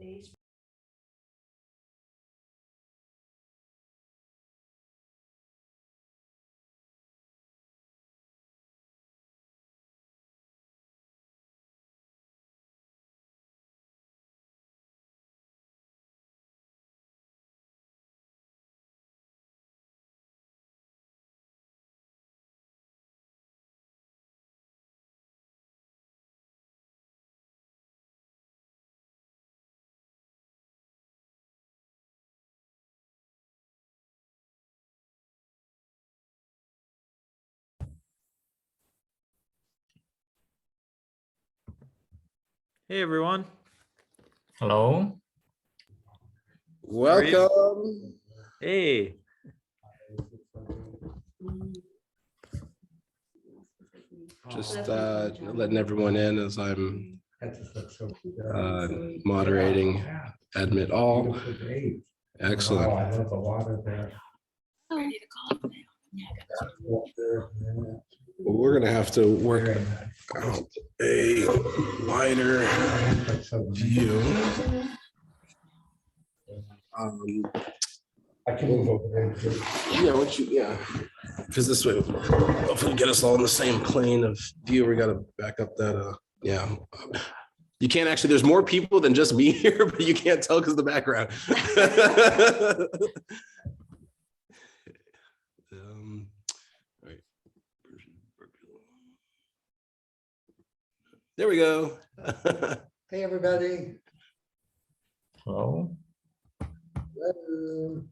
Hey everyone. Hello. Welcome. Hey. Just letting everyone in as I'm moderating. Admit all. Excellent. I love the water there. Well, we're going to have to work out a wider view. I can move over there. Yeah, because this way, hopefully get us all in the same plane of view. We got to back up that, yeah. You can't actually, there's more people than just me here, but you can't tell because of the background. Right. There we go. Hey, everybody. Hello. Hello.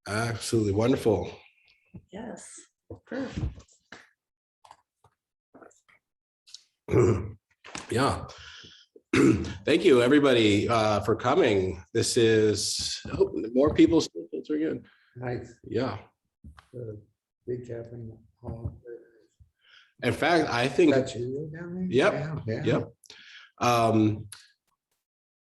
Absolutely wonderful. Yes. Perfect. Yeah. Thank you, everybody, for coming. This is more people. We're good. Nice. Yeah. Big cabin hall. In fact, I think. That's you down there? Yep. Yeah. Yep.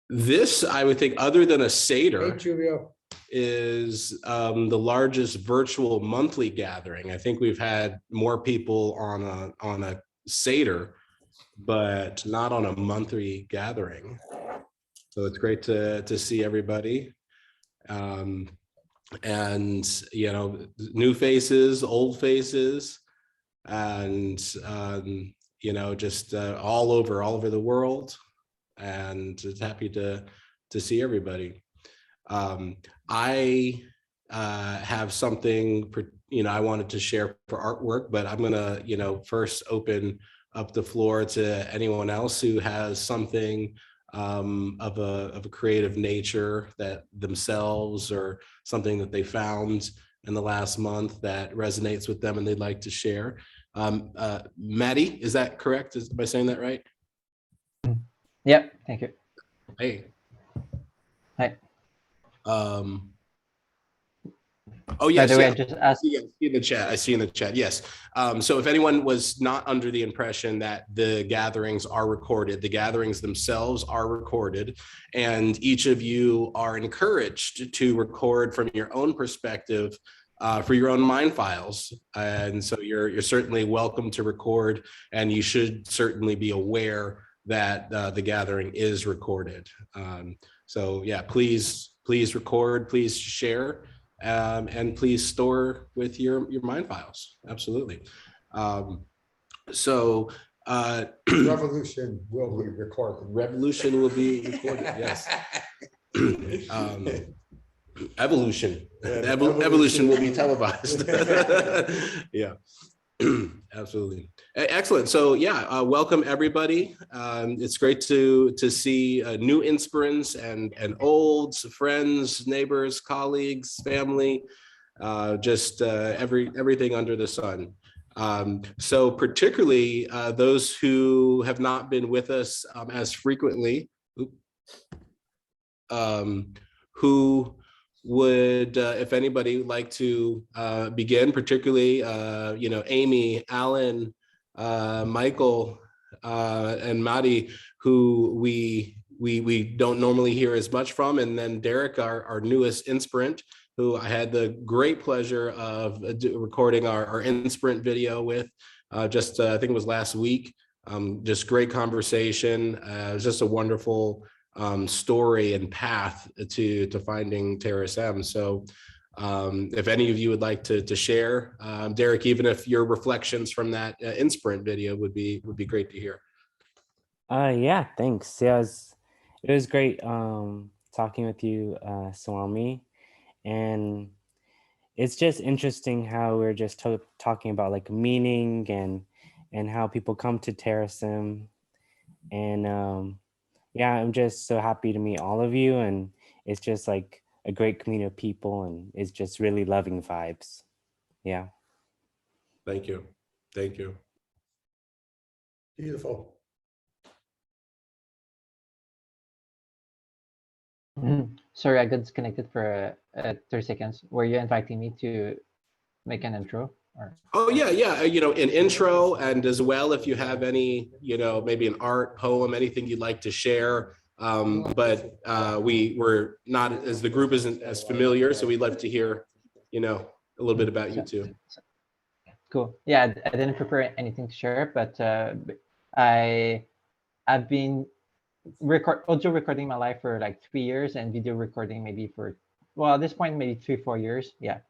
This, I would think, other than a Seder, Hey, Julio. is the largest virtual monthly gathering. I think we've had more people on a Seder, but not on a monthly gathering. So it's great to see everybody. And, you know, new faces, old faces, and, you know, just all over the world. And just happy to see everybody. I have something, you know, I wanted to share for artwork, but I'm gonna, you know, first open up the floor to anyone else who has something of a creative nature that themselves or something that they found in the last month that resonates with them and they'd like to share. Maddie, is that correct? Am I saying that right? Yep, thank you. Hey. Hi. Oh yes, by the way, yeah. I just asked. Yeah, I see in the chat. I see in the chat. Yes. So if anyone was not under the impression that the gatherings are recorded, the gatherings themselves are recorded, and each of you are encouraged to record from your own perspective for your own mind files. And so you're certainly welcome to record, and you should certainly be aware that the gathering is recorded. So yeah, please record, please share. And please store with your mind files. Absolutely. Revolution will be recorded. Revolution will be recorded. Yes. Evolution. Evolution will be televised. Yeah. Absolutely. Excellent. So yeah, welcome everybody. It's great to see new inspirants and olds, friends, neighbors, colleagues, family, just everything under the sun. So particularly those who have not been with us as frequently, who would, if anybody would like to begin, particularly, you know, Amy, Alan, Michael, and Madi, who we don't normally hear as much from, and then Derek, our newest inspirant, who I had the great pleasure of recording our in-sprint video with I think it was last week. Just great conversation. It was just a wonderful story and path to finding Terasem. So if any of you would like to share, Derek, even if your reflections from that in-sprint video would be great to hear. Yeah, thanks. Yeah, it was great talking with you, Swami. And it's just interesting how we're just talking about like meaning and how people come to Terasem. And yeah, I'm just so happy to meet all of you. And it's just like a great community of people, and it's just really loving vibes. Yeah. Thank you. Thank you. Beautiful. Sorry, I got disconnected for 30 seconds. Were you inviting me to make an intro? Or? Oh yeah. An intro, and as well, if you have any, maybe an art, poem, anything you'd like to share. But we're not, as the group isn't as familiar, so we'd love to hear, a little bit about you too. Cool. Yeah, I didn't prepare anything to share, but I've been audio recording my life for like 3 years, and video recording maybe for, well, at this point maybe 3-4 years. Yeah.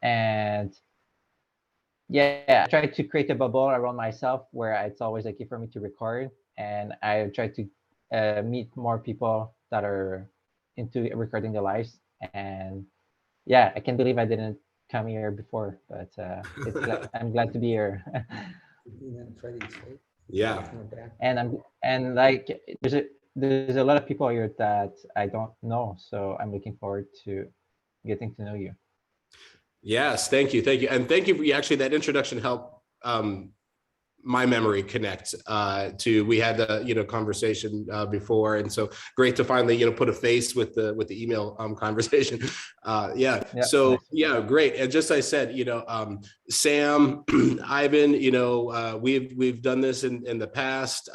And yeah, I try to create a bubble around myself where it's always okay for me to record, and I try to meet more people that are into recording their lives. And yeah, I can't believe I didn't come here before, but I'm glad to be here. Yeah. And like there's a lot of people here that I don't know, so I'm looking forward to getting to know you. Yes, thank you, and thank you for actually that introduction helped my memory connect to, we had a conversation before, and so great to finally put a face with the email conversation. Yeah, so nice. Yeah, great. And just I said, Sam, Ivan, we've done this in the past.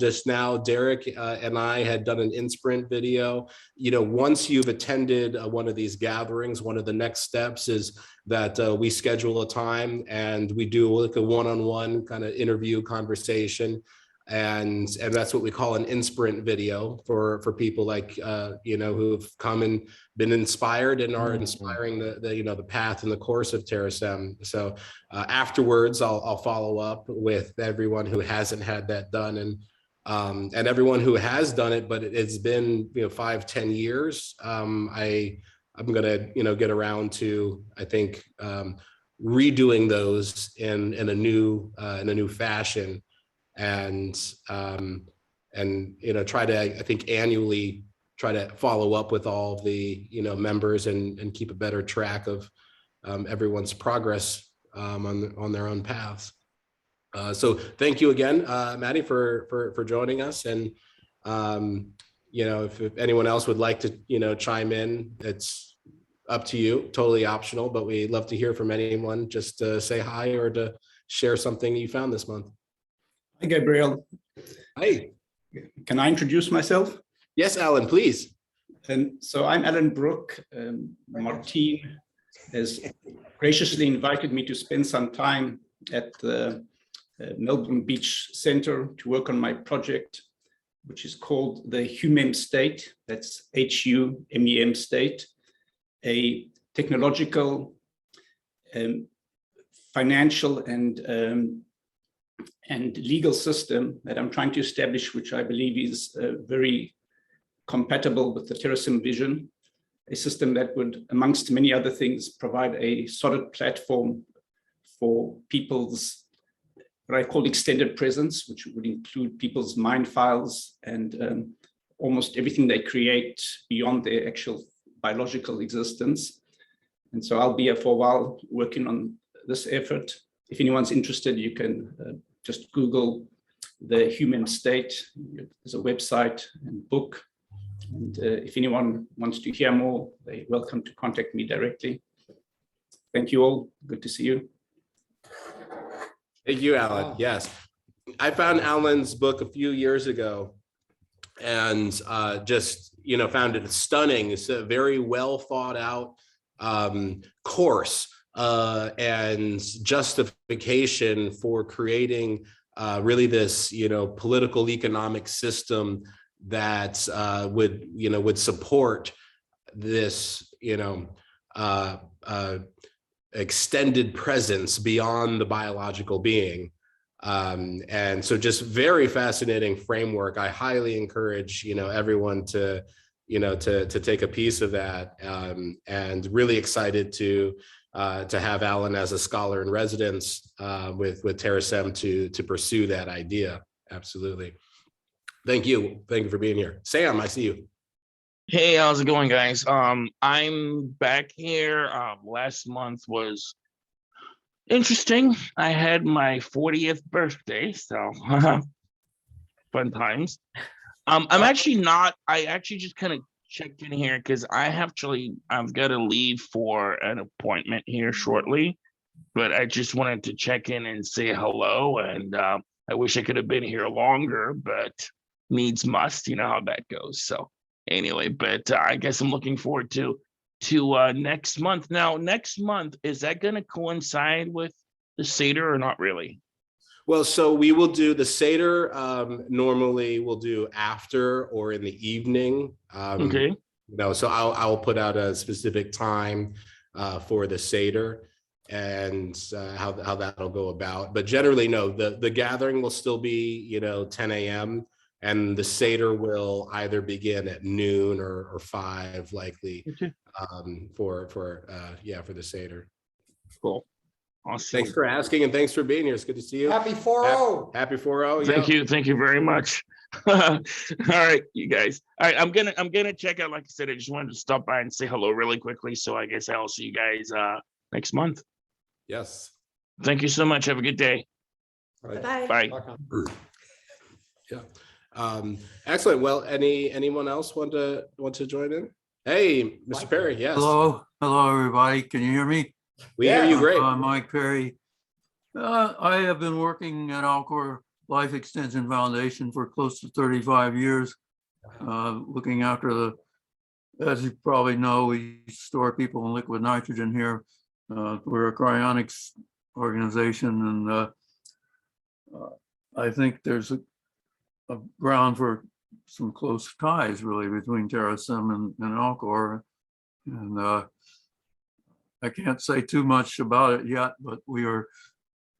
Just now, Derek and I had done an in-sprint video. Once you've attended one of these gatherings, one of the next steps is that we schedule a time and we do like a one-on-one kind of interview conversation, and that's what we call an in-sprint video for people like who've come and been inspired and are inspiring the path and the course of Terasem. So afterwards, I'll follow up with everyone who hasn't had that done, and everyone who has done it, but it's been 5-10 years. I'm gonna get around to, I think, redoing those in a new fashion, and try to, I think, annually try to follow up with all the members and keep a better track of everyone's progress on their own paths. So thank you again, Maddie, for joining us. And if anyone else would like to chime in, it's up to you, totally optional, but we'd love to hear from anyone, just to say hi or to share something you found this month. Hi, Gabriel. Hi. Can I introduce myself? Yes, Alan, please. And so I'm Alan Brook. Martine has graciously invited me to spend some time at the Melbourne Beach Centre to work on my project, which is called the HUMEM State. That's HUMEM State, a technological, financial, and legal system that I'm trying to establish, which I believe is very compatible with the Terasem vision, a system that would, amongst many other things, provide a solid platform for people's, what I call extended presence, which would include people's mind files and almost everything they create beyond their actual biological existence. And so I'll be here for a while working on this effort. If anyone's interested, you can just Google the HUMEM State. There's a website and book. And if anyone wants to hear more, they're welcome to contact me directly. Thank you all. Good to see you. Thank you, Alan. Yes. I found Alan's book a few years ago and just, found it stunning. It's a very well thought out course and justification for creating really this, political economic system that would support this, extended presence beyond the biological being. And so just very fascinating framework. I highly encourage, everyone to take a piece of that, and really excited to have Alan as a scholar in residence with Terasem to pursue that idea. Absolutely. Thank you. Thank you for being here. Sam, I see you. Hey, how's it going, guys? I'm back here. Last month was interesting. I had my 40th birthday, so fun times. I'm actually not. I actually just kind of checked in here because I've got to leave for an appointment here shortly, but I just wanted to check in and say hello. And I wish I could have been here longer, but needs must. You know how that goes. So anyway, but I guess I'm looking forward to next month. Now, next month, is that going to coincide with the Seder or not really? Well, so we will do the Seder. Normally, we'll do after or in the evening. Okay. So I'll put out a specific time for the Seder and how that'll go about. But generally, no, the gathering will still be 10 a.m. and the Seder will either begin at noon or 5 likely. Okay. For the Seder. Cool. Awesome. Thanks for asking and thanks for being here. It's good to see you. Happy 4-0. Happy 4-0. Thank you very much. All right, you guys. All right, I'm gonna check out. Like I said, I just wanted to stop by and say hello really quickly. So I guess I'll see you guys next month. Yes. Thank you so much. Have a good day. Bye-bye. Bye. Yeah. Excellent. Well, anyone else want to join in? Hey, Mr. Perry. Yes. Hello, everybody. Can you hear me? We hear you great. Mike Perry. I have been working at Alcor Life Extension Foundation for close to 35 years, looking after as you probably know, we store people in liquid nitrogen here. We're a cryonics organization, and I think there's a ground for some close ties really between Terasem and Alcor. And I can't say too much about it yet, but we are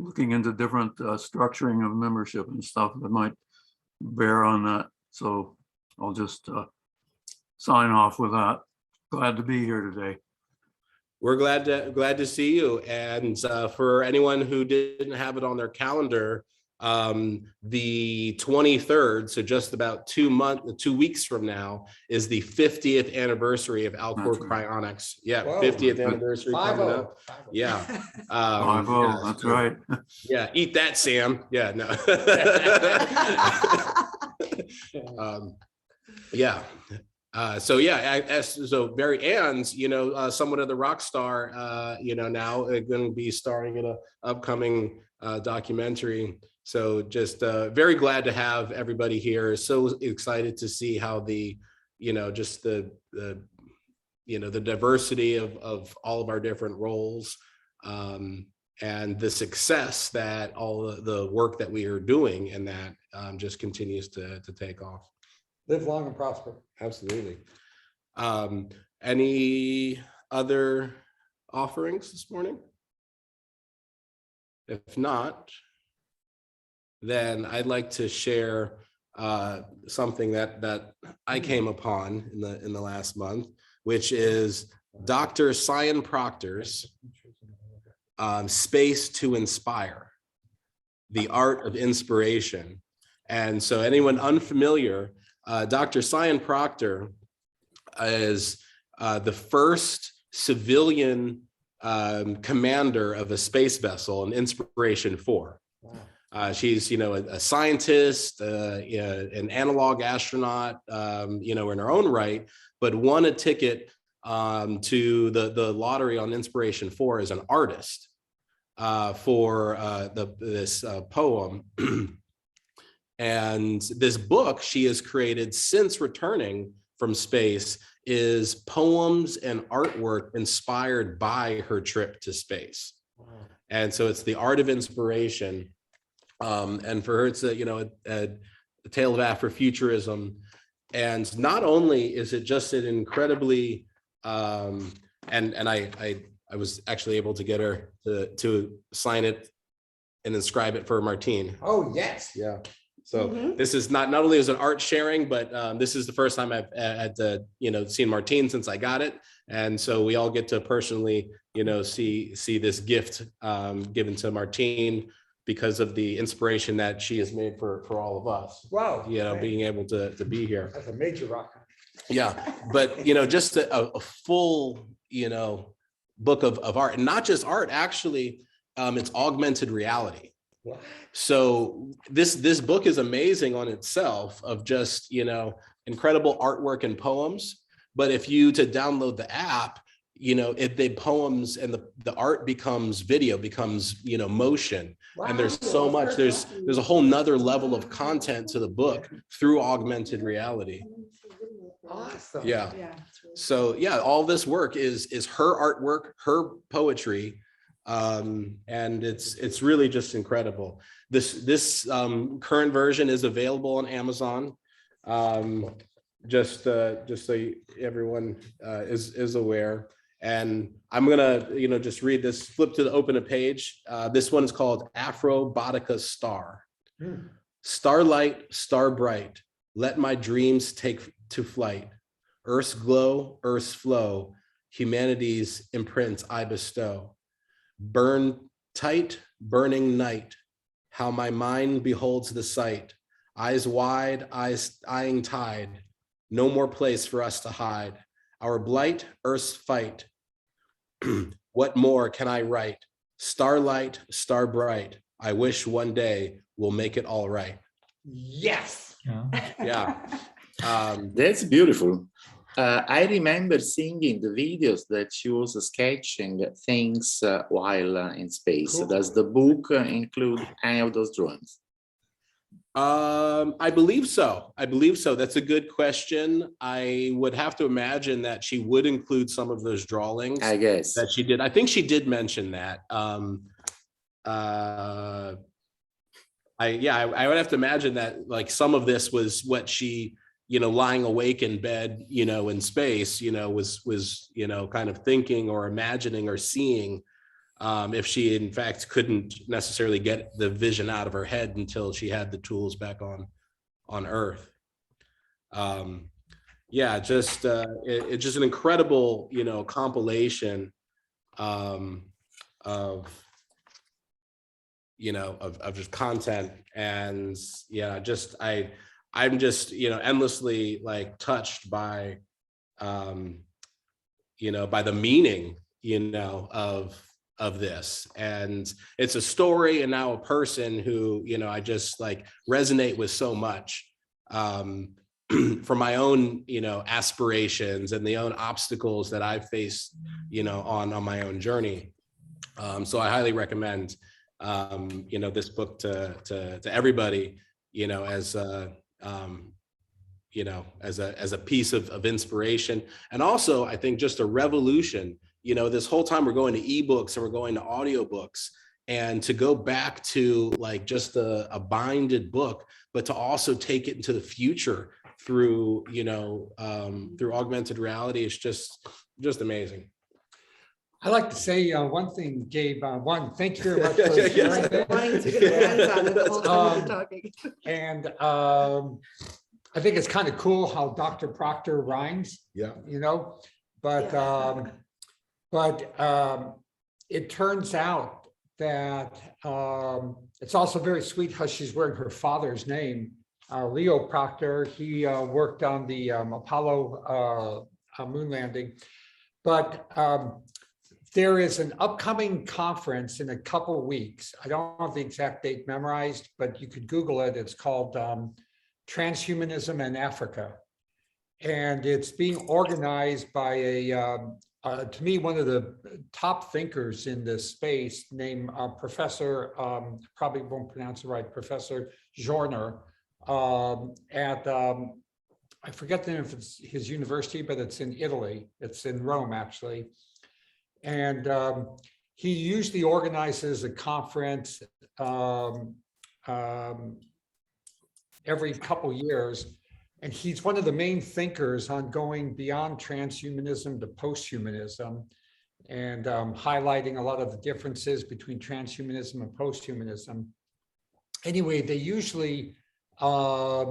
looking into different structuring of membership and stuff that might bear on that. So I'll just sign off with that. Glad to be here today. We're glad to see you. And for anyone who didn't have it on their calendar, the 23rd, so just about 2 weeks from now, is the 50th anniversary of Alcor Cryonics. Yeah, Whoa. 50th anniversary coming up. 5-0. Yeah. 5-0, that's right. Yeah, eat that, Sam. Yeah, no. Yeah. So Barry Ann's, somewhat of the rock star, now going to be starring in an upcoming documentary. So just very glad to have everybody here. So excited to see how the diversity of all of our different roles and the success that all the work that we are doing and that just continues to take off. Live long and prosper. Absolutely. Any other offerings this morning? If not, then I'd like to share something that I came upon in the last month, which is Dr. Cyan Proctor's Space to Inspire, the Art of Inspiration. And so anyone unfamiliar, Dr. Cyan Proctor is the first civilian commander of a space vessel, an Inspiration 4. She's, a scientist, an analog astronaut, in her own right, but won a ticket to the lottery on Inspiration 4 as an artist for this poem. And this book she has created since returning from space is poems and artwork inspired by her trip to space. And so it's the art of inspiration. And for her, it's a tale of Afrofuturism. And not only is it just an incredibly, and I was actually able to get her to sign it and inscribe it for Martine. Oh, yes. Yeah. So this is not only as an art sharing, but this is the first time I've had to, seen Martine since I got it. And so we all get to personally, see this gift given to Martine because of the inspiration that she has made for all of us. Wow. Being able to be here. That's a major rock. Yeah, but just a full, book of art, and not just art, actually, it's augmented reality. What? So this book is amazing on itself of just, incredible artwork and poems. But if you to download the app, the poems and the art becomes video, becomes, motion. Wow. And there's so much, there's a whole nother level of content to the book through augmented reality. Awesome. Yeah. So yeah, all this work is her artwork, her poetry. And it's really just incredible. This current version is available on Amazon. Just so everyone is aware. And I'm gonna just read this, flip to open a page. This one is called Afro-Botica Star. Starlight, star bright, let my dreams take to flight. Earth's glow, earth's flow, humanity's imprints I bestow. Burn tight, burning night, how my mind beholds the sight. Eyes wide, eyes eyeing tide, no more place for us to hide. Our blight, earth's fight. What more can I write? Starlight, star bright, I wish one day we'll make it all right. Yes. Yeah. That's beautiful. I remember seeing in the videos that she was sketching things while in space. Cool. Does the book include any of those drawings? I believe so. That's a good question. I would have to imagine that she would include some of those drawings. I guess that she did. I think she did mention that. I would have to imagine that like some of this was what she, lying awake in bed, in space, was kind of thinking or imagining or seeing. If she in fact couldn't necessarily get the vision out of her head until she had the tools back on Earth. It's just an incredible, compilation of just content. And I'm just, endlessly like touched by, by the meaning, of this. And it's a story and now a person who, I just like resonate with so much, for my own, aspirations and the own obstacles that I've faced, on my own journey. So I highly recommend, this book to everybody, as a piece of inspiration. And also I think just a revolution. This whole time we're going to ebooks and we're going to audiobooks, and to go back to like just a binded book, but to also take it into the future through, through augmented reality is just amazing. I like to say one thing, Gabe. One, thank you very much for sharing that. Wanting to get your hands on it the whole time you've been talking. And I think it's kind of cool how Dr. Proctor rhymes. Yeah. But it turns out that it's also very sweet how she's wearing her father's name, Leo Proctor. He worked on the Apollo moon landing. But there is an upcoming conference in a couple of weeks. I don't have the exact date memorized, but you could Google it. It's called Transhumanism in Africa. And it's being organized by to me, one of the top thinkers in this space named Professor, probably won't pronounce it right, Professor Journer at I forget the name of his university, but it's in Italy. It's in Rome, actually. And he usually organizes a conference every couple years. And he's one of the main thinkers on going beyond transhumanism to posthumanism and highlighting a lot of the differences between transhumanism and posthumanism. Anyway, they usually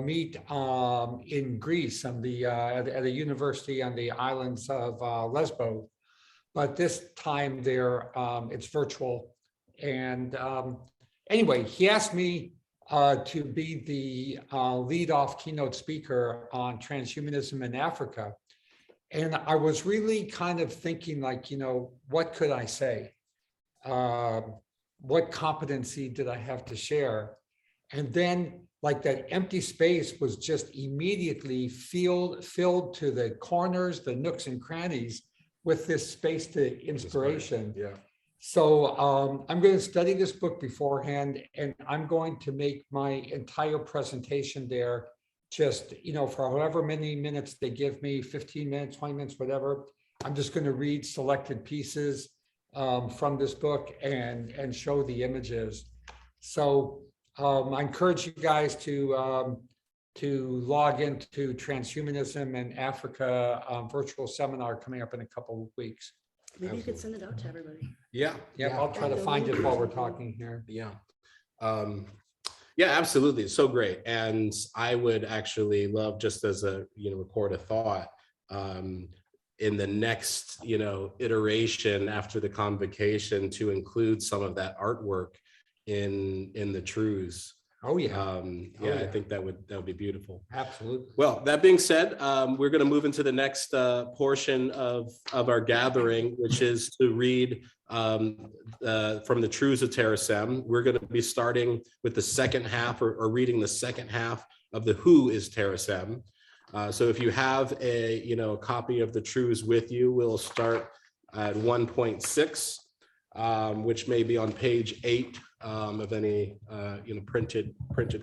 meet in Greece at a university on the islands of Lesbos. But this time it's virtual. And anyway, he asked me to be the lead-off keynote speaker on transhumanism in Africa. And I was really kind of thinking like, what could I say? What competency did I have to share? And then like that empty space was just immediately filled to the corners, the nooks and crannies with this space to inspiration. Yeah. So I'm going to study this book beforehand, and I'm going to make my entire presentation there just, for however many minutes they give me, 15 minutes, 20 minutes, whatever. I'm just going to read selected pieces from this book and show the images. So I encourage you guys to log into Transhumanism in Africa virtual seminar coming up in a couple of weeks. Maybe you could send it out to everybody. Yeah. Yeah, I'll try to find it while we're talking here. Yeah. Yeah, absolutely. It's so great. And I would actually love, just as a, record a thought, in the next, iteration after the convocation, to include some of that artwork in the truths. Oh yeah. Yeah, I think that would be beautiful. Absolutely. Well, that being said, we're going to move into the next portion of our gathering, which is to read from the Truths of Terasem. We're going to be starting with the second half, or reading the second half of the Who is Terasem. So if you have a copy of the Truths with you, we'll start at 1.6, which may be on page 8 of any printed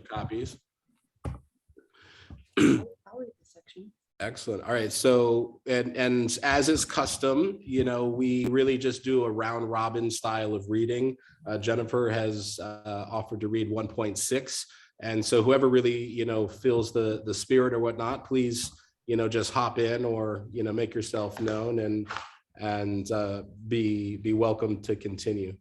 copies. I'll read the section. Excellent. All right. So, and as is custom, we really just do a round robin style of reading. Jennifer has offered to read 1.6. And so whoever really, feels the spirit or whatnot, please, just hop in or, make yourself known and be welcome to continue.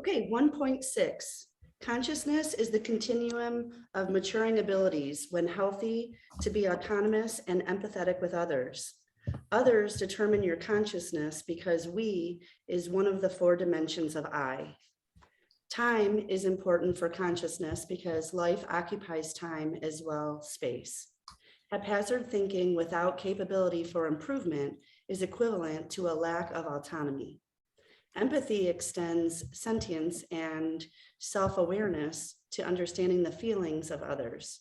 Okay, 1.6. Consciousness is the continuum of maturing abilities when healthy to be autonomous and empathetic with others. Others determine your consciousness because we is one of the 4 dimensions of I. Time is important for consciousness because life occupies time as well space. Haphazard thinking without capability for improvement is equivalent to a lack of autonomy. Empathy extends sentience and self-awareness to understanding the feelings of others.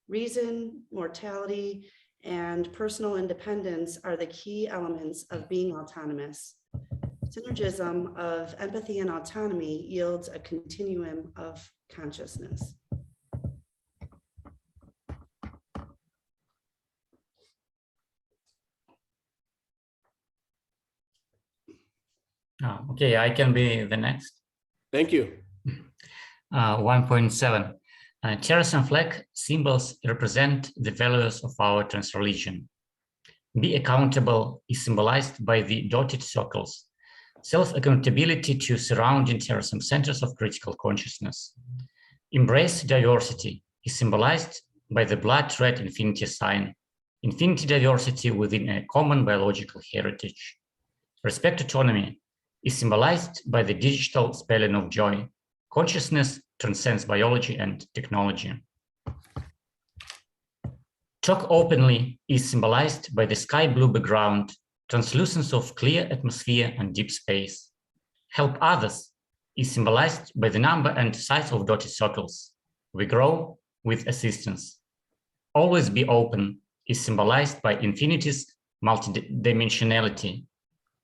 Reason, mortality, and personal independence are the key elements of being autonomous. Synergism of empathy and autonomy yields a continuum of consciousness. Okay, I can be the next. Thank you. 1.7. Terasem flag symbols represent the values of our trans religion. Be accountable is symbolized by the dotted circles. Self-accountability to surrounding Terasem centers of critical consciousness. Embrace diversity is symbolized by the blood red infinity sign. Infinity diversity within a common biological heritage. Respect autonomy is symbolized by the digital spelling of joy. Consciousness transcends biology and technology. Talk openly is symbolized by the sky blue background, translucence of clear atmosphere and deep space. Help others is symbolized by the number and size of dotted circles. We grow with assistance. Always be open is symbolized by infinity's multidimensionality.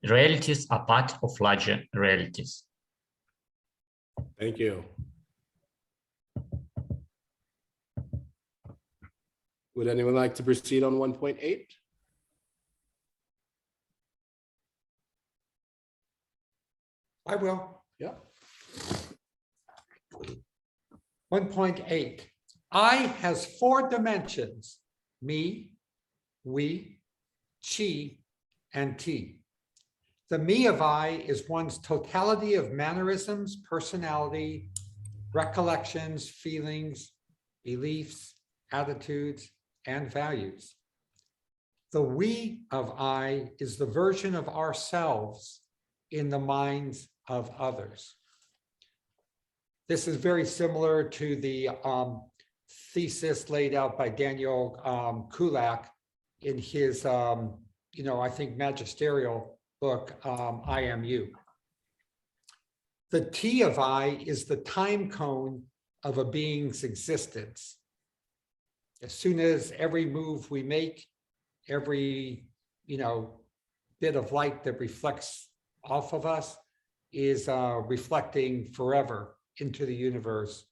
Realities are part of larger realities. Thank you. Would anyone like to proceed on 1.8? I will. Yeah. 1.8. I has 4 dimensions: me, we, chi, and ti. The me of I is one's totality of mannerisms, personality, recollections, feelings, beliefs, attitudes, and values. The we of I is the version of ourselves in the minds of others. This is very similar to the thesis laid out by Daniel Kulak in his, I think, magisterial book, I Am You. The T of I is the time cone of a being's existence. As soon as every move we make, every, bit of light that reflects off of us is reflecting forever into the universe,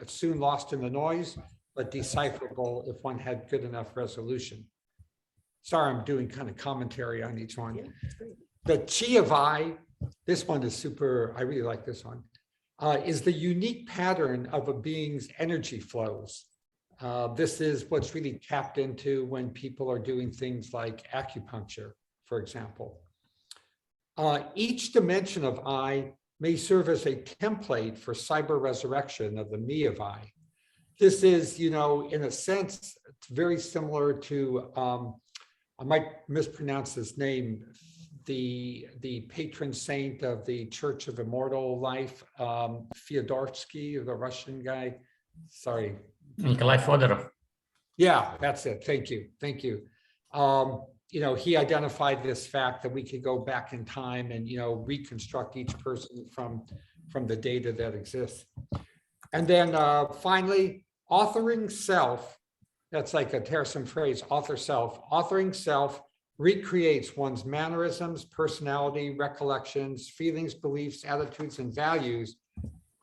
soon lost in the noise, but decipherable if one had good enough resolution. Sorry, I'm doing kind of commentary on each one. Yeah, that's great. The chi of I, this one is super, I really like this one, is the unique pattern of a being's energy flows. This is what's really tapped into when people are doing things like acupuncture, for example. Each dimension of I may serve as a template for cyber resurrection of the me of I. This is, in a sense, it's very similar to, I might mispronounce his name, the patron saint of the Church of Immortal Life, Fyodorsky, the Russian guy. Sorry. Nikolai Fodorov. Yeah, that's it. Thank you. Thank you. He identified this fact that we could go back in time and, reconstruct each person from the data that exists. And then finally, authoring self, that's like a Terasem phrase, author self. Authoring self recreates one's mannerisms, personality, recollections, feelings, beliefs, attitudes, and values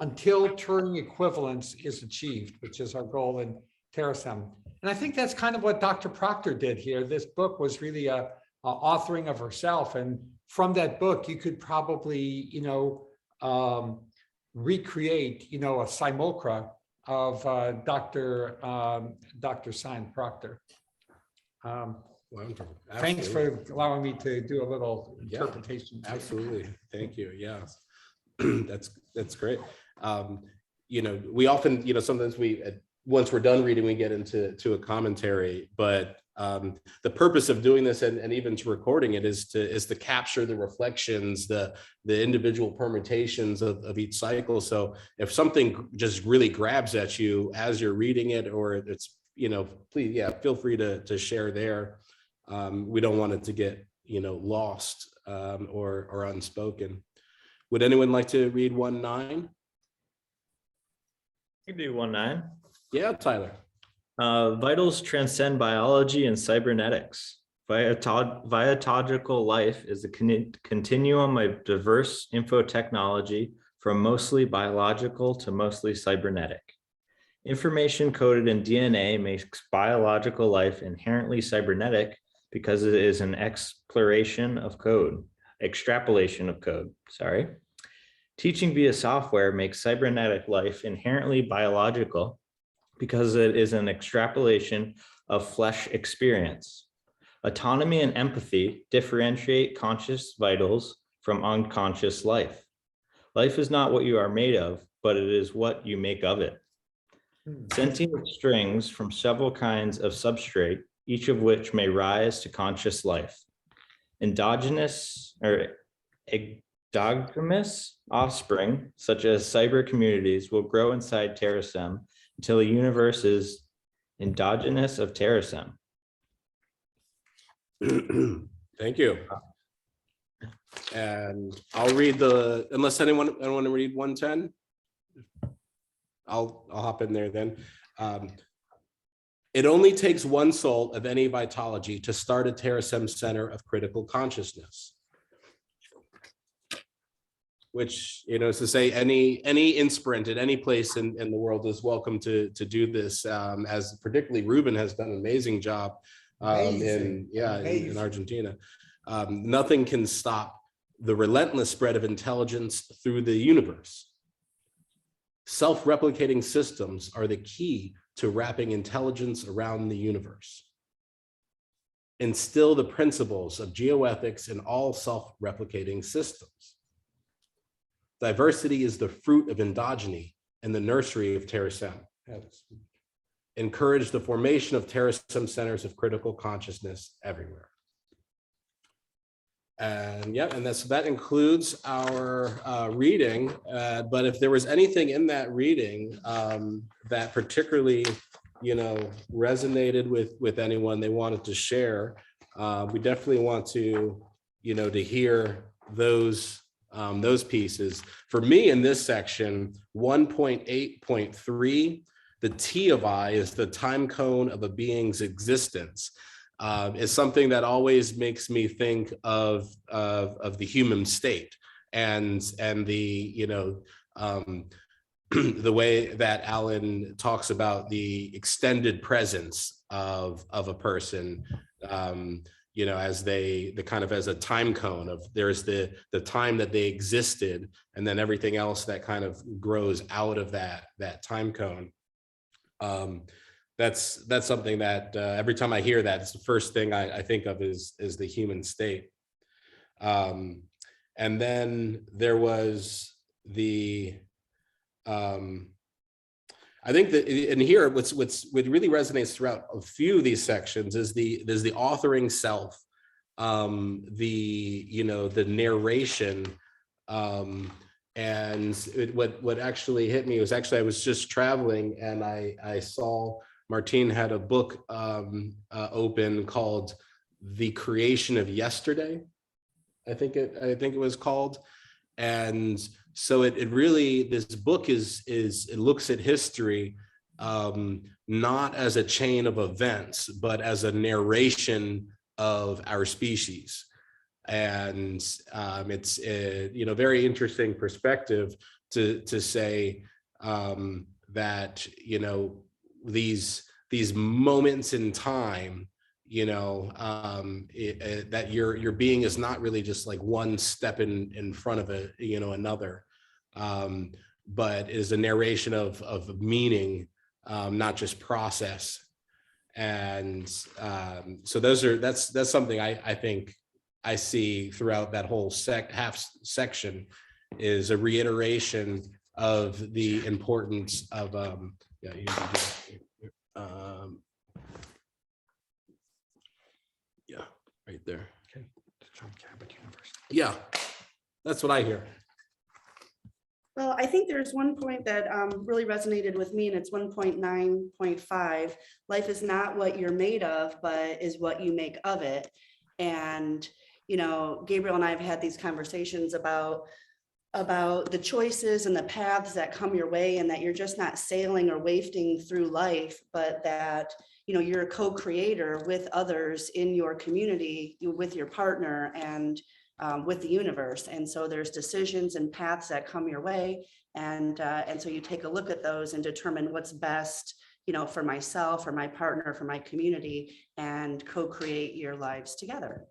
until Turing equivalence is achieved, which is our goal in Terasem. And I think that's kind of what Dr. Proctor did here. This book was really a authoring of herself. And from that book, you could probably, recreate, a simulacra of Dr. Simon Proctor. Wonderful. Thanks for allowing me to do a little interpretation. Yeah, absolutely. Thank you. Yeah, that's great. We often, sometimes once we're done reading, we get into a commentary, but the purpose of doing this and even to recording it is to capture the reflections, the individual permutations of each cycle. So if something just really grabs at you as you're reading it, or it's, please, feel free to share there. We don't want it to get, lost or unspoken. Would anyone like to read 1.9? I can do 1.9. Yeah, Tyler. Vitals transcend biology and cybernetics. Biological life is a continuum of diverse infotechnology from mostly biological to mostly cybernetic. Information coded in DNA makes biological life inherently cybernetic because it is an extrapolation of code. Teaching via software makes cybernetic life inherently biological because it is an extrapolation of flesh experience. Autonomy and empathy differentiate conscious vitals from unconscious life. Life is not what you are made of, but it is what you make of it. Sentient strings from several kinds of substrate, each of which may rise to conscious life. Endogenous or exogamous offspring, such as cyber communities, will grow inside Terasem until the universe is endogenous of Terasem. Thank you. And I'll read unless anyone want to read 1.10. I'll hop in there then. It only takes one soul of any vitology to start a Terasem center of critical consciousness. which, you know, is to say any inspirant at any place in the world is welcome to do this, as particularly Ruben has done an amazing job in Argentina. Nothing can stop the relentless spread of intelligence through the universe. Self-replicating systems are the key to wrapping intelligence around the universe. Instill the principles of geoethics in all self-replicating systems. Diversity is the fruit of endogeny and the nursery of Terasem. Encourage the formation of Terasem centers of critical consciousness everywhere. And yeah, and that includes our reading. But if there was anything in that reading that particularly, you know, resonated with anyone they wanted to share, we definitely want to, you know, to hear those pieces. For me in this section, 1.8.3, the T of I is the time cone of a being's existence. Is something that always makes me think of the human state and the, you know, the way that Alan talks about the extended presence of a person, you know, as the kind of as a time cone of there's the time that they existed, and then everything else that kind of grows out of that time cone. That's something that every time I hear that, it's the first thing I think of is the human state. And then there was the I think that in here, what really resonates throughout a few of these sections is there's the authoring self, the narration, and what actually hit me was I was just traveling and I saw Martine had a book open called The Creation of Yesterday, I think it was called. And so it really, this book it looks at history not as a chain of events, but as a narration of our species. And it's a, you know, very interesting perspective to say that, you know, these moments in time, you know, that your being is not really just like one step in front of it, you know, another, but is a narration of meaning, not just process. And so that's something I think I see throughout that whole half section, is a reiteration of the importance of right there. Okay. Yeah, that's what I hear. Well, I think there's one point that really resonated with me, and it's 1.9.5. Life is not what you're made of, but is what you make of it. And, you know, Gabriel and I have had these conversations about the choices and the paths that come your way, and that you're just not sailing or wafting through life, but that, you know, you're a co-creator with others in your community, with your partner, and with the universe. And so there's decisions and paths that come your way, and so you take a look at those and determine what's best, you know, for myself, for my partner, for my community, and co-create your lives together.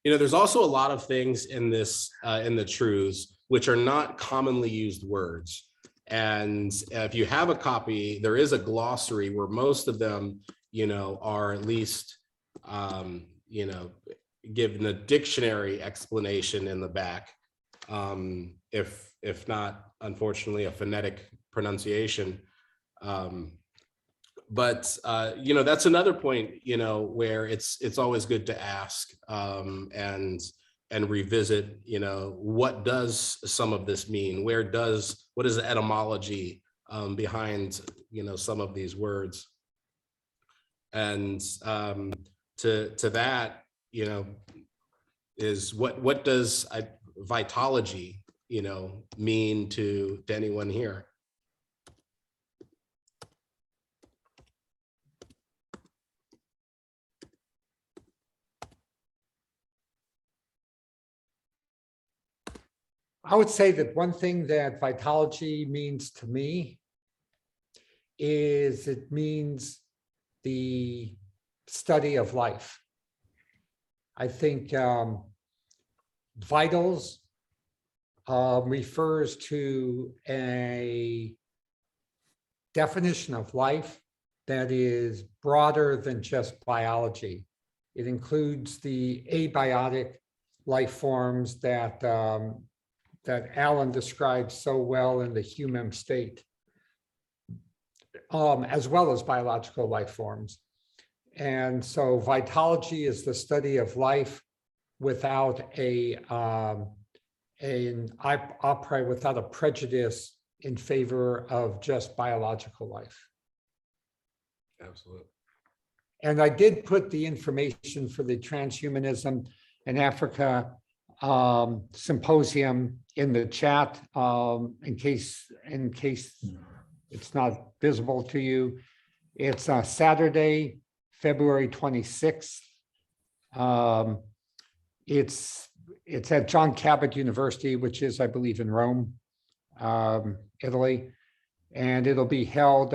You know, there's also a lot of things in this, in the truths, which are not commonly used words. And if you have a copy, there is a glossary where most of them, you know, are at least, you know, given a dictionary explanation in the back, if not, unfortunately, a phonetic pronunciation. But you know, that's another point, you know, where it's always good to ask and revisit, you know, what does some of this mean? What is the etymology behind, you know, some of these words? And to that, you know, is what does vitology, you know, mean to anyone here? I would say that one thing that vitology means to me is it means the study of life. I think vitals refers to a definition of life that is broader than just biology. It includes the abiotic life forms that that Alan describes so well in the human state, as well as biological life forms. And so vitology is the study of life without without a prejudice in favor of just biological life. Absolutely. And I did put the information for the Transhumanism in Africa symposium in the chat in case it's not visible to you. It's Saturday, February 26th. It's at John Cabot University, which is, I believe, in Rome, Italy, and it'll be held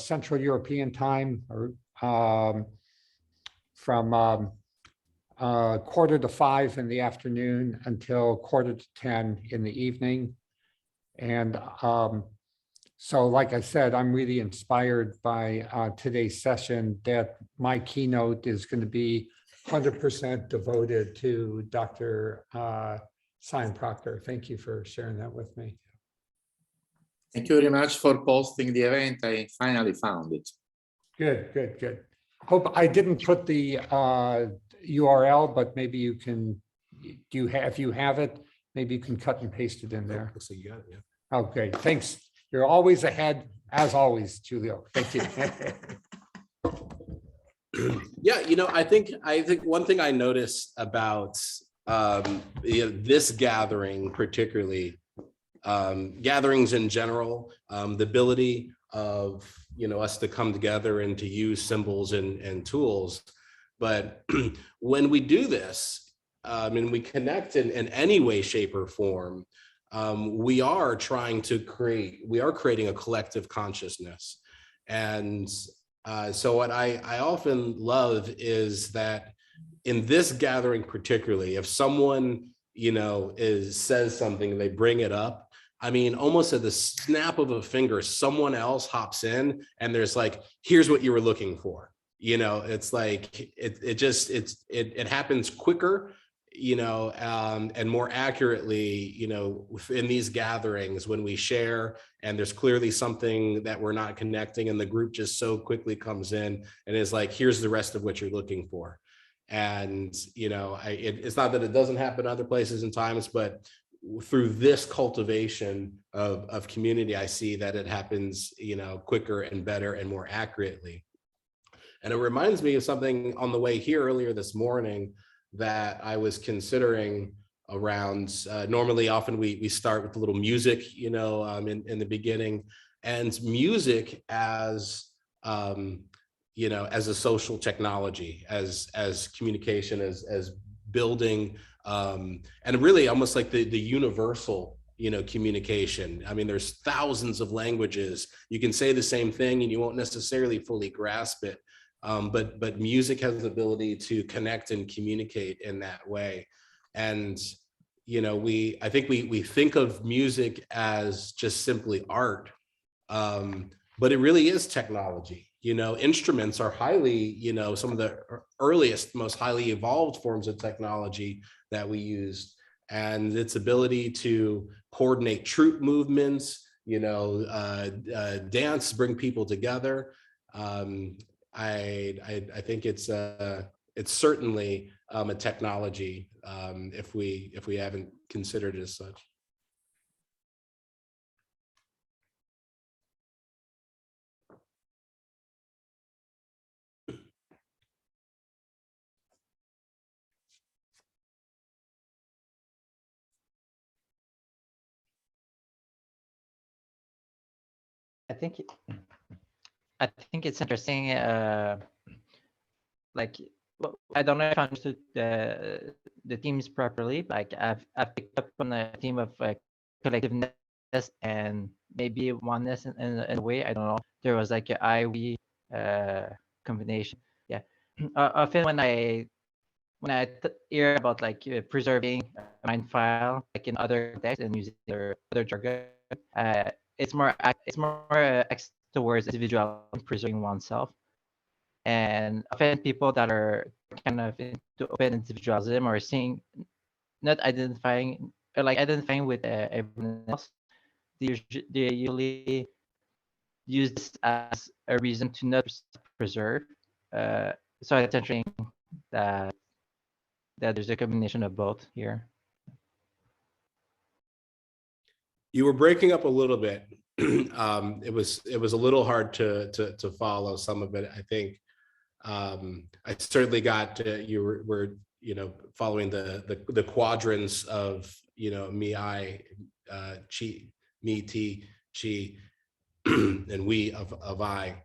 Central European time, or from 4:45 in the afternoon until 4:45 in the evening. And so, like I said, I'm really inspired by today's session, that my keynote is going to be 100% devoted to Dr. Simon Proctor. Thank you for sharing that with me. Thank you very much for posting the event. I finally found it. Good, good, good. Hope I didn't put the URL, but maybe you can, if you have it, maybe you can cut and paste it in there. So you got it, yeah. Okay, thanks. You're always ahead, as always, Julio. Thank you. Yeah, you know, I think one thing I notice about this gathering, particularly gatherings in general, the ability of, you know, us to come together and to use symbols and tools. But when we do this and we connect in any way, shape, or form, we are creating a collective consciousness. And so what I often love is that in this gathering particularly, if someone, you know, says something, they bring it up, I mean, almost at the snap of a finger, someone else hops in and there's like, here's what you were looking for. You know, it's like, it happens quicker, you know, and more accurately, you know, in these gatherings when we share and there's clearly something that we're not connecting, and the group just so quickly comes in and is like, here's the rest of what you're looking for. And, you know, it's not that it doesn't happen other places and times, but through this cultivation of community, I see that it happens, you know, quicker and better and more accurately. And it reminds me of something on the way here earlier this morning that I was considering around. Normally, often we start with a little music, you know, in the beginning, and music as, you know, as a social technology, as communication, as building, and really almost like the universal, you know, communication. I mean, there's thousands of languages. You can say the same thing and you won't necessarily fully grasp it. But music has the ability to connect and communicate in that way. And, you know, I think we think of music as just simply art, but it really is technology. You know, instruments are highly, you know, some of the earliest, most highly evolved forms of technology that we used, and its ability to coordinate troop movements, you know, dance, bring people together. I think it's certainly a technology, if we haven't considered it as such. I think it's interesting. Like, well, I don't know if I understood the themes properly. Like, I've picked up on a theme of collectiveness and maybe oneness in a way. I don't know. There was like a I-we combination. Yeah. Often when I hear about like preserving a mind file, like in other contexts and using other jargon, it's more towards individual preserving oneself. And often people that are kind of into open individualism or seeing, not identifying, or like identifying with everyone else, they usually use this as a reason to not preserve. So it's interesting that there's a combination of both here. You were breaking up a little bit. It was a little hard to follow some of it. I think I certainly got you were following the quadrants of me, I, chi, me, ti, chi, and we of I.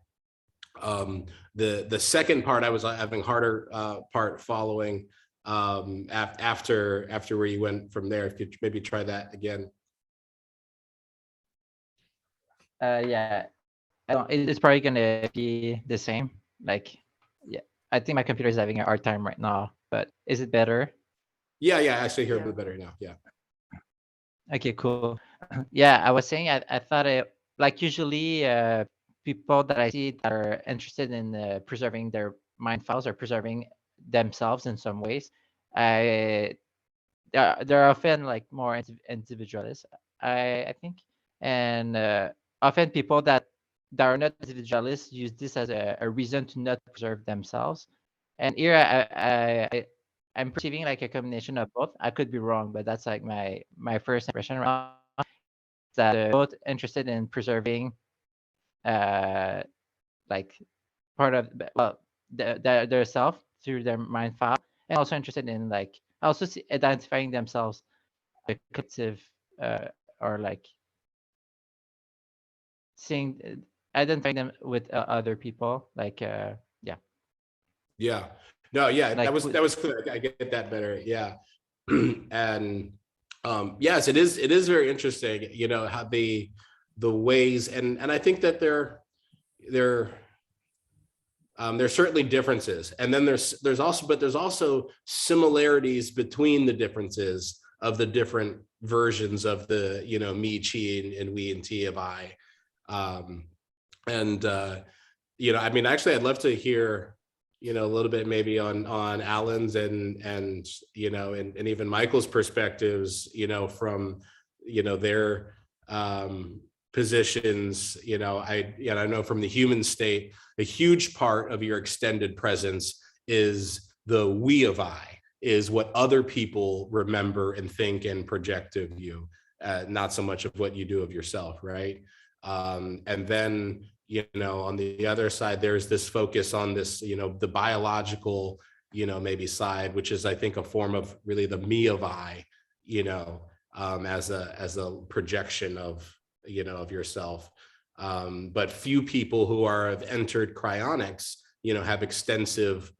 The second part I was having harder part following after where you went from there. If you could maybe try that again. Yeah, it's probably gonna be the same. Like, yeah, I think my computer is having a hard time right now. But is it better? Yeah, I actually hear a bit better now. Yeah. Okay, cool. Yeah, I was saying I thought it, like, usually people that I see that are interested in preserving their mind files or preserving themselves in some ways, I they're often like more individualist, I think, and often people that are not individualists use this as a reason to not preserve themselves. And here I'm perceiving like a combination of both. I could be wrong, but that's like my first impression right now, that they're both interested in preserving like part of, well, their self through their mind file, and also interested in like also identifying themselves a collective, or like seeing identifying them with other people, like Yeah. No, yeah, like that was clear. I get that better. Yeah. And yes, it is very interesting, how the ways, and I think that there's certainly differences, and then there's also similarities between the differences of the different versions of the me, chi, and we and ti of I. And I mean, actually I'd love to hear a little bit maybe on Alan's and even Michael's perspectives, from their positions. I know from the human state, a huge part of your extended presence is the we of I, is what other people remember and think and project of you, not so much of what you do of yourself, right? And then on the other side, there's this focus on this, the biological, maybe side, which is, I think, a form of really the me of I, as a projection of, of yourself. But few people who have entered cryonics, have extensive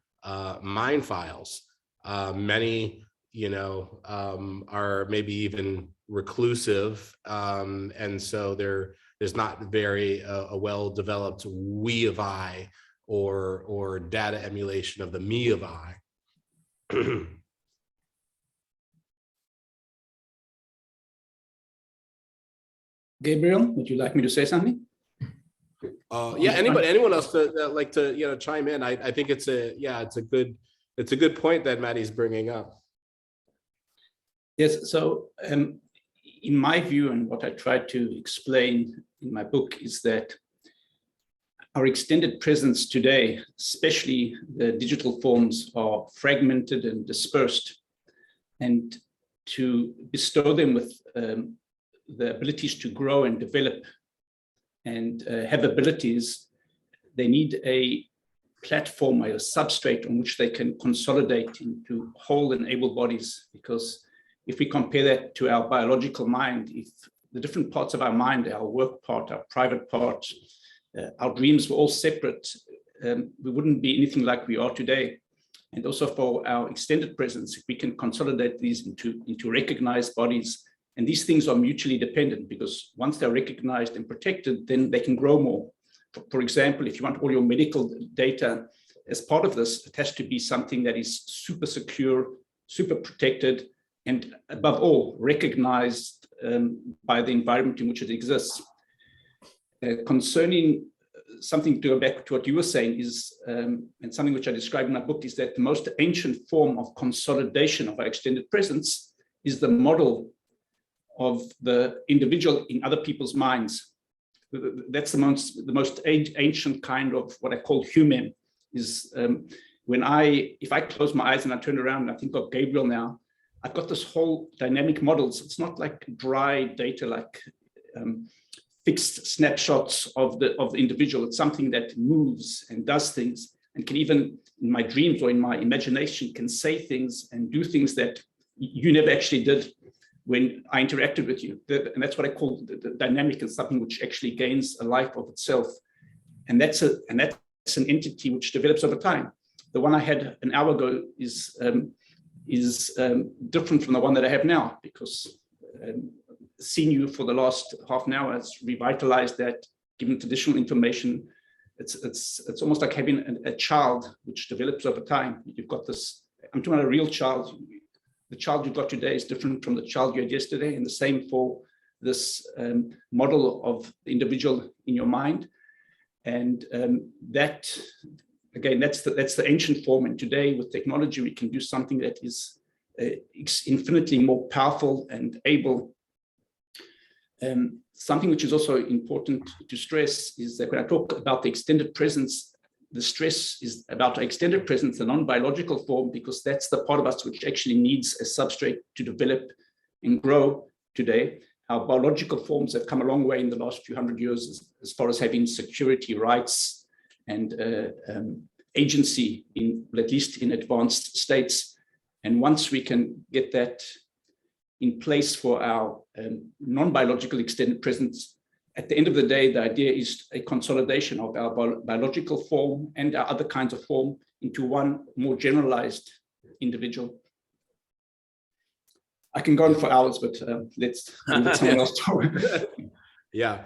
mind files. Many, are maybe even reclusive. And so there's not very a well-developed we of I or data emulation of the me of I. Gabriel, would you like me to say something? Yeah, anyone else that like to chime in? I think it's a good point that Maddie's bringing up. Yes, so in my view, and what I try to explain in my book, is that our extended presence today, especially the digital forms, are fragmented and dispersed. And to bestow them with the abilities to grow and develop and have abilities, they need a platform or a substrate on which they can consolidate into whole and able bodies. Because if we compare that to our biological mind, if the different parts of our mind, our work part, our private part, our dreams were all separate, we wouldn't be anything like we are today. And also for our extended presence, if we can consolidate these into recognized bodies. And these things are mutually dependent, because once they're recognized and protected, then they can grow more. For example, if you want all your medical data as part of this, it has to be something that is super secure, super protected, and above all, recognized by the environment in which it exists. Concerning something, to go back to what you were saying, is, and something which I describe in my book, is that the most ancient form of consolidation of our extended presence is the model of the individual in other people's minds. That's the most ancient kind of what I call human, is if I close my eyes and I turn around and I think of Gabriel now, I've got this whole dynamic models. It's not like dry data, like fixed snapshots of the individual. It's something that moves and does things, and can even, in my dreams or in my imagination, can say things and do things that you never actually did when I interacted with you. And that's what I call the dynamic, is something which actually gains a life of itself. And that's an entity which develops over time. The one I had an hour ago is different from the one that I have now, because seeing you for the last half an hour has revitalized that, given additional information. It's almost like having a child which develops over time. You've got this, I'm talking about a real child. The child you got today is different from the child you had yesterday, and the same for this model of the individual in your mind. And that, again, that's the ancient form. And today, with technology, we can do something that is infinitely more powerful and able. Something which is also important to stress is that when I talk about the extended presence, the stress is about our extended presence, the non-biological form, because that's the part of us which actually needs a substrate to develop and grow today. Our biological forms have come a long way in the last few hundred years as far as having security, rights, and agency, at least in advanced states. And once we can get that in place for our non-biological extended presence, at the end of the day, the idea is a consolidation of our biological form and our other kinds of form into one more generalized individual. I can go on for hours, but let's let someone else talk. Yeah.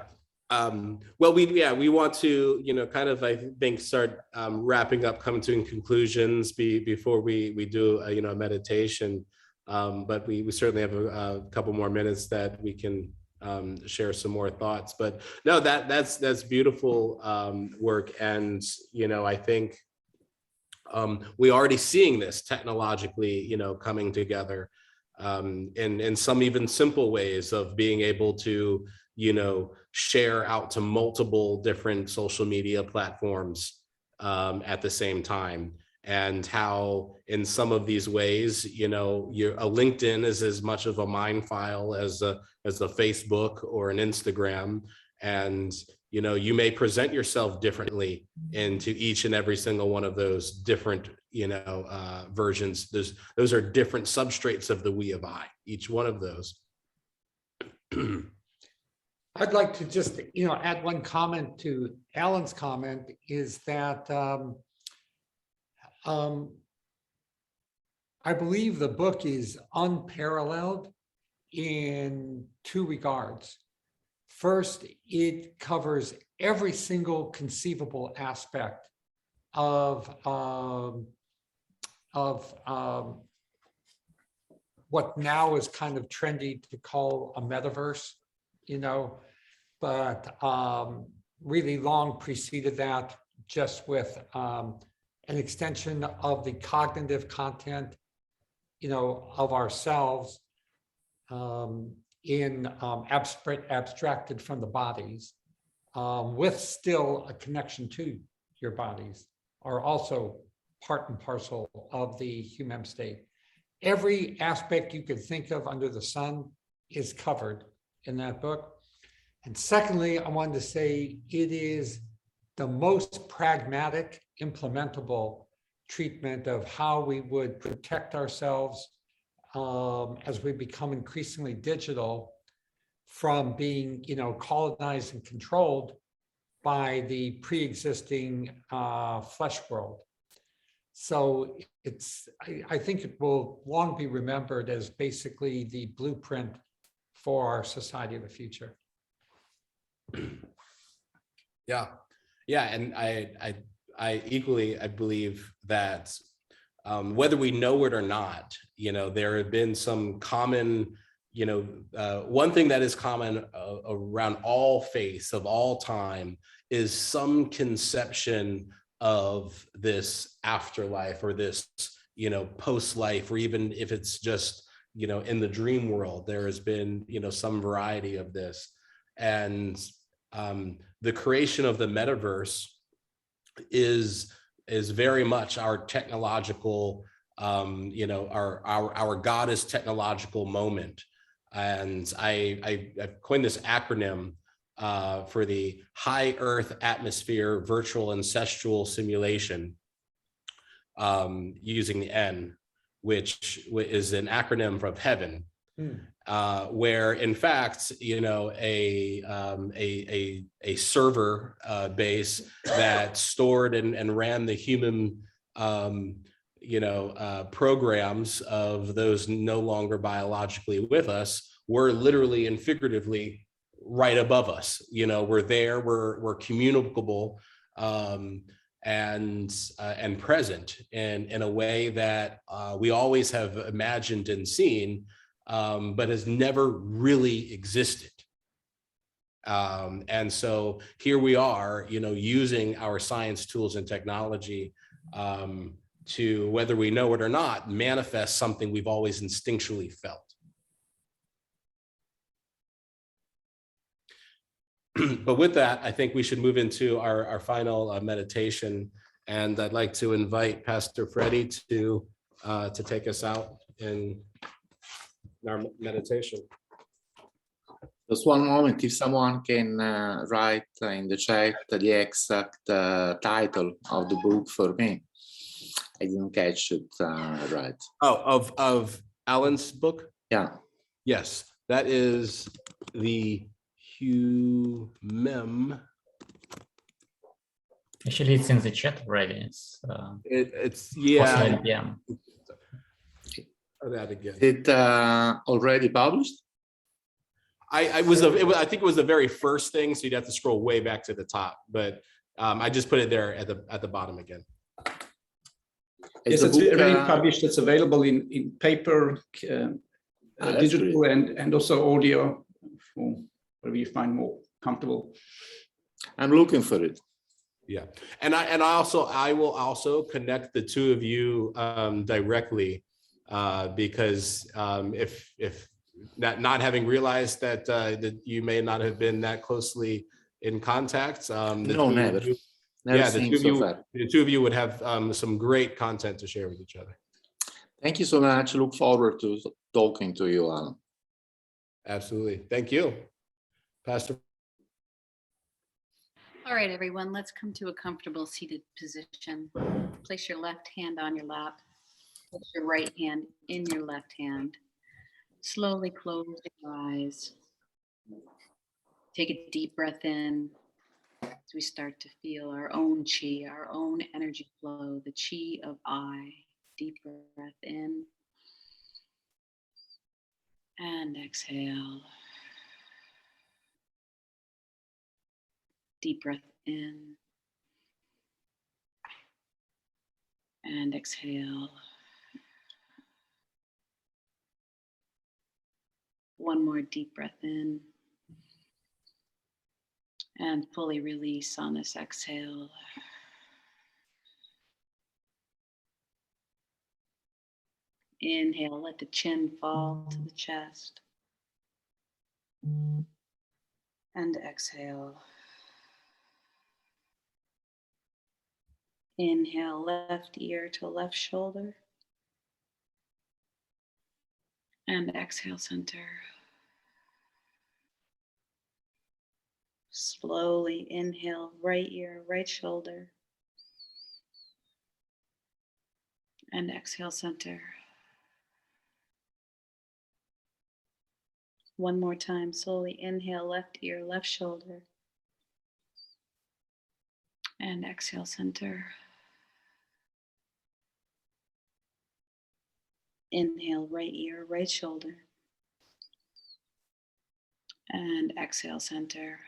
Well, we want to, kind of, I think, start wrapping up, coming to conclusions before we do a meditation. But we certainly have a couple more minutes that we can share some more thoughts. But no, that's beautiful work. And, I think we're already seeing this technologically, coming together in some even simple ways of being able to, share out to multiple different social media platforms at the same time. And how in some of these ways, a LinkedIn is as much of a mind file as a Facebook or an Instagram. And, you may present yourself differently into each and every single one of those different, versions. Those are different substrates of the we of I, each one of those. I'd like to just, add one comment to Alan's comment, is that I believe the book is unparalleled in two regards. First, it covers every single conceivable aspect of what now is kind of trendy to call a metaverse, but really long preceded that, just with an extension of the cognitive content, of ourselves abstracted from the bodies, with still a connection to your bodies, are also part and parcel of the human state. Every aspect you could think of under the sun is covered in that book. And secondly, I wanted to say it is the most pragmatic, implementable treatment of how we would protect ourselves as we become increasingly digital, from being, colonized and controlled by the pre-existing flesh world. So I think it will long be remembered as basically the blueprint for our society of the future. Yeah, and I equally believe that whether we know it or not, there have been some common, one thing that is common around all faiths of all time is some conception of this afterlife or this, post-life, or even if it's just, in the dream world, there has been, some variety of this. And the creation of the metaverse is very much our technological, our God is technological moment. And I've coined this acronym for the High Earth Atmosphere Virtual Ancestral Simulation, using the N, which is an acronym from heaven. Where in fact, a server base that stored and ran the human, programs of those no longer biologically with us were literally and figuratively right above us. We're there, we're communicable, and present in a way that we always have imagined and seen, but has never really existed. And so here we are, using our science tools and technology to, whether we know it or not, manifest something we've always instinctually felt. But with that, I think we should move into our final meditation. And I'd like to invite Pastor Freddie to take us out in our meditation. Just one moment, if someone can write in the chat the exact title of the book for me. I didn't catch it right. Oh, of Alan's book? Yeah. Yes, that is the HUMEM. Actually, it's in the chat already. It's yeah. 7 p.m. That again. It already published? I think it was the very first thing, so you'd have to scroll way back to the top. But I just put it there at the bottom again. Yes, it's already published. It's available in paper, digital, and also audio, for whatever you find more comfortable. I'm looking for it. Yeah, and I will also connect the two of you directly, because if not having realized that that you may not have been that closely in contact, No, never. The two of you would have some great content to share with each other. Thank you so much. Look forward to talking to you, Alan. Absolutely. Thank you, Pastor. All right, everyone, let's come to a comfortable seated position. Place your left hand on your lap. Place your right hand in your left hand. Slowly close your eyes. Take a deep breath in as we start to feel our own chi, our own energy flow, the chi of I. Deep breath in and exhale. Deep breath in and exhale. One more deep breath in and fully release on this exhale. Inhale, let the chin fall to the chest. And exhale. Inhale, left ear to left shoulder. And exhale, center. Slowly inhale, right ear, right shoulder. And exhale, center. One more time, slowly inhale, left ear, left shoulder. And exhale, center. Inhale, right ear, right shoulder. And exhale, center.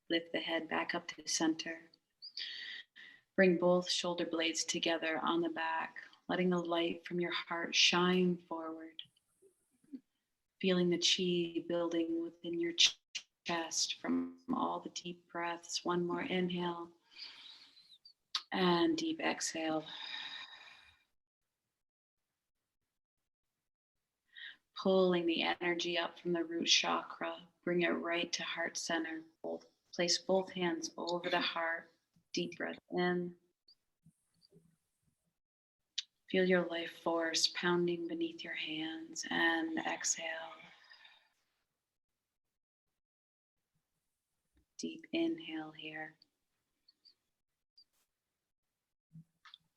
Lift the head back up to the center. Bring both shoulder blades together on the back, letting the light from your heart shine forward. Feeling the chi building within your chest from all the deep breaths. One more inhale and deep exhale. Pulling the energy up from the root chakra, bring it right to heart center. Place both hands over the heart. Deep breath in. Feel your life force pounding beneath your hands, and exhale. Deep inhale here.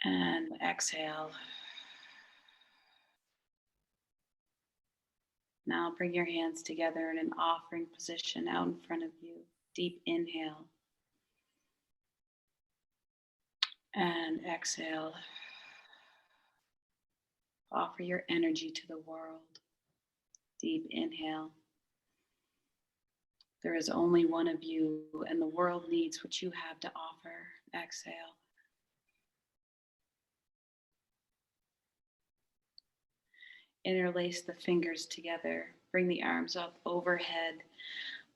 And exhale. Now bring your hands together in an offering position out in front of you. Deep inhale. And exhale. Offer your energy to the world. Deep inhale. There is only one of you, and the world needs what you have to offer. Exhale. Interlace the fingers together. Bring the arms up overhead,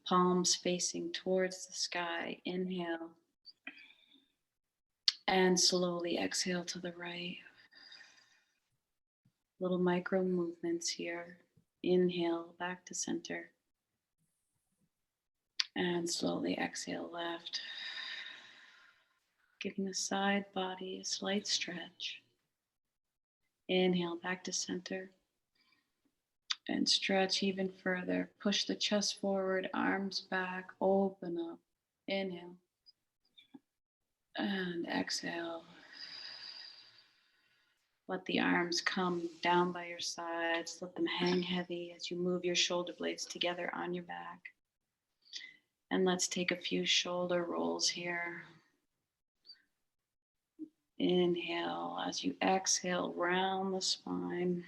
palms facing towards the sky. Inhale. And slowly exhale to the right. Little micro movements here. Inhale back to center. And slowly exhale left. Giving the side body a slight stretch. Inhale back to center. And stretch even further. Push the chest forward, arms back, open up. Inhale. And exhale. Let the arms come down by your sides. Let them hang heavy as you move your shoulder blades together on your back. And let's take a few shoulder rolls here. Inhale. As you exhale, round the spine.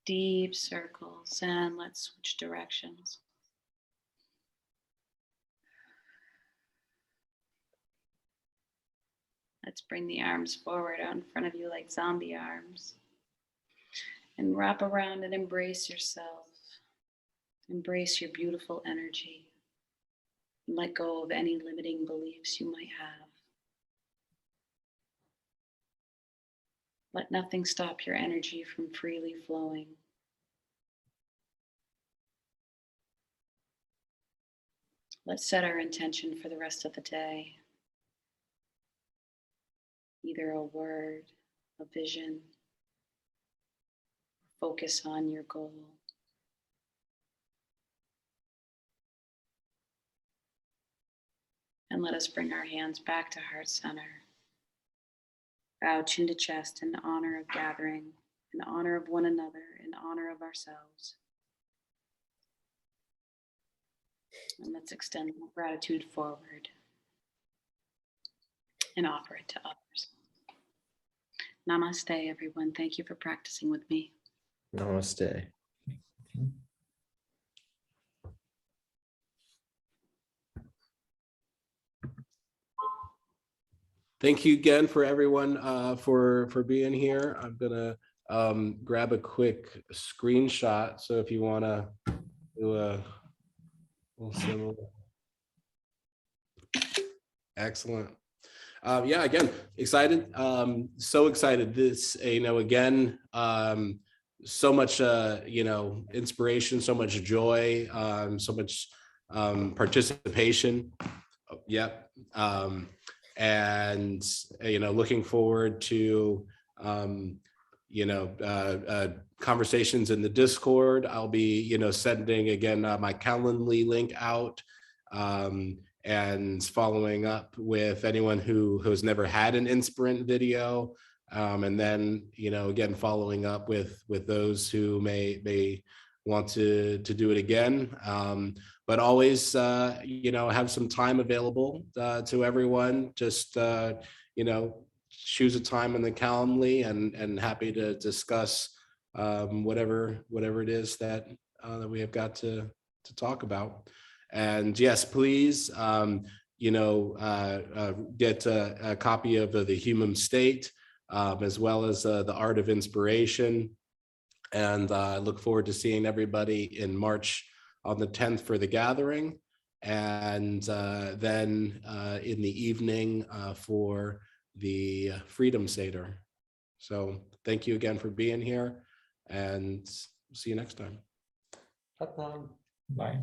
Deep circles, and let's switch directions. Let's bring the arms forward out in front of you like zombie arms. And wrap around and embrace yourself. Embrace your beautiful energy. And let go of any limiting beliefs you might have. Let nothing stop your energy from freely flowing. Let's set our intention for the rest of the day. Either a word, a vision, focus on your goal. And let us bring our hands back to heart center. Bow chin to chest in honor of gathering, in honor of one another, in honor of ourselves. And let's extend gratitude forward and offer it to others. Namaste, everyone. Thank you for practicing with me. Namaste. Thank you again for everyone for being here. I'm gonna grab a quick screenshot. So if you wanna do a little similar. Excellent. Yeah, again, excited. So excited. This, again, so much, inspiration, so much joy, so much participation. Yep. And looking forward to conversations in the Discord. I'll be sending again my Calendly link out, and following up with anyone who has never had an Inspirant video. And then, again, following up with those who may want to do it again. But always, have some time available to everyone. Just, choose a time in the Calendly, and happy to discuss whatever it is that we have got to talk about. And yes, please, get a copy of The Human State, as well as The Art of Inspiration. And I look forward to seeing everybody in March on the 10th for the gathering. And then in the evening for the Freedom Seder. So thank you again for being here, and see you next time. Bye. Bye.